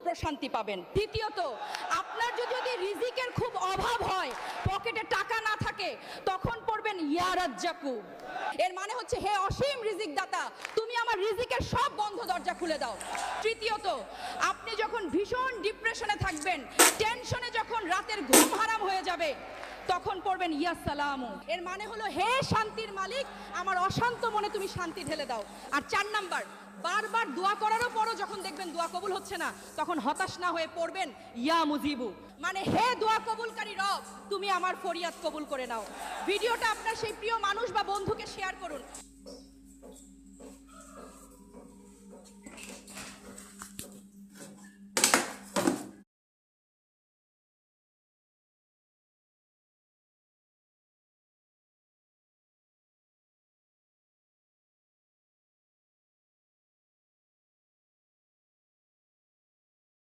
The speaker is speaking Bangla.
প্রশান্তি পাবেন। দ্বিতীয়ত, আপনার যদি রিজিকের খুব অভাব হয়, পকেটে টাকা না থাকে, তখন পড়বেন ইয়া রাজ্জাকু। এর মানে হচ্ছে, হে অসীম রিজিক দাতা, তুমি আমার রিজিকের সব বন্ধ দরজা খুলে দাও। তৃতীয়ত, আপনি যখন ভীষণ ডিপ্রেশনে থাকবেন, টেনশনে যখন রাতের ঘুম হারাম হয়ে যাবে, তখন পড়বেন ইয়া সালামু। এর মানে হলো, হে শান্তির মালিক, আমার অশান্ত মনে তুমি শান্তি ঢেলে দাও। আর 4 নাম্বার, বারবার দোয়া করারও পরও যখন দেখবেন দোয়া কবুল হচ্ছে না, তখন হতাশ না হয়ে পড়বেন ইয়া মুজিবু, মানে হে দোয়া কবুলকারী রব, তুমি আমার ফরিয়াদ কবুল করে নাও। ভিডিওটা আপনার সেই প্রিয় মানুষ বা বন্ধুকে শেয়ার করুন।